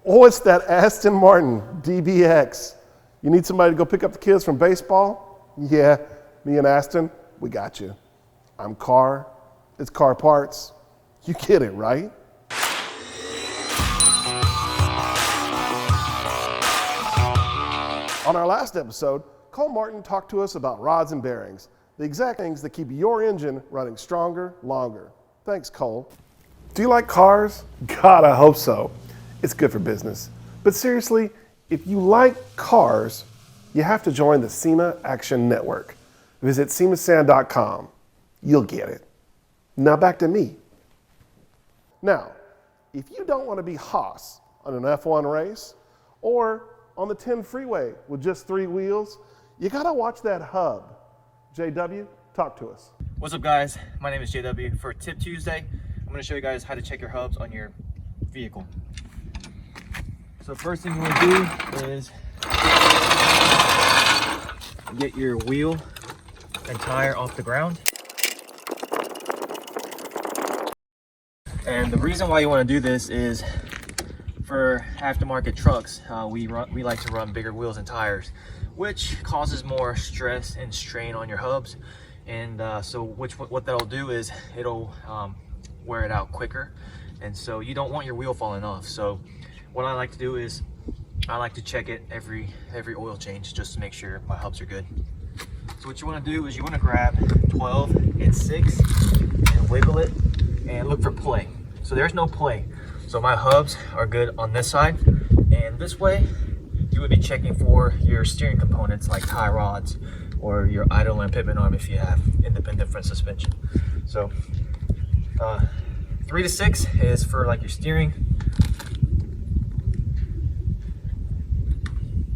Oh, it's that Aston Martin DBX. You need somebody to go pick up the kids from baseball? Yeah, me and Aston, we got you. I'm Carr, it's Carr Parts. You get it, right? On our last episode, Cole Martin talked to us about rods and bearings, the exact things that keep your engine running stronger, longer. Thanks, Cole. Do you like cars? God, I hope so. It's good for business. But seriously, if you like cars, you have to join the SEMA Action Network. Visit SEMASAN.com. You'll get it. Now back to me. Now, if you don't want to be Haas on an F1 race or on the 10 freeway with just 3 wheels, you gotta watch that hub. JW, talk to us. What's up, guys? My name is JW. For Tip Tuesday, I'm going to show you guys how to check your hubs on your vehicle. So first thing you want to do is get your wheel and tire off the ground. And the reason why you want to do this is for aftermarket trucks, we like to run bigger wheels and tires, which causes more stress and strain on your hubs. And so what that'll do is it'll wear it out quicker. And so you don't want your wheel falling off. So what I like to do is I like to check it every oil change just to make sure my hubs are good. So what you want to do is you want to grab 12 and 6 and wiggle it and look for play. So there's no play. So my hubs are good on this side, and this way you would be checking for your steering components like tie rods or your idle and pivot arm if you have independent front suspension. So 3 to 6 is for like your steering.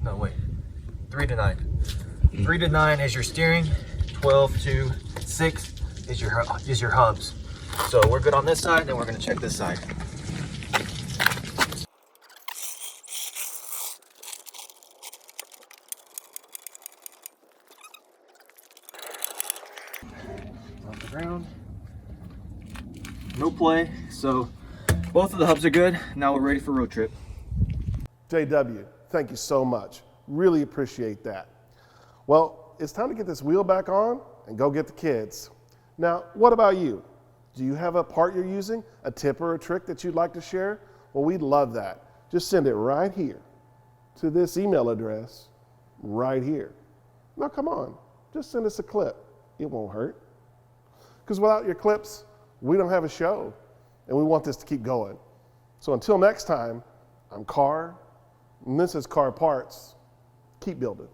No, wait, 3 to 9. 3 to 9 is your steering. 12 to 6 is your hubs. So we're good on this side, then we're gonna check this side. Off the ground. No play, so both of the hubs are good. Now we're ready for road trip. JW, thank you so much. Really appreciate that. Well, it's time to get this wheel back on and go get the kids. Now, what about you? Do you have a part you're using, a tip or a trick that you'd like to share? Well, we'd love that. Just send it right here to this email address right here. Now, come on, just send us a clip. It won't hurt. Because without your clips, we don't have a show, and we want this to keep going. So until next time, I'm Carr, and this is Carr Parts. Keep building.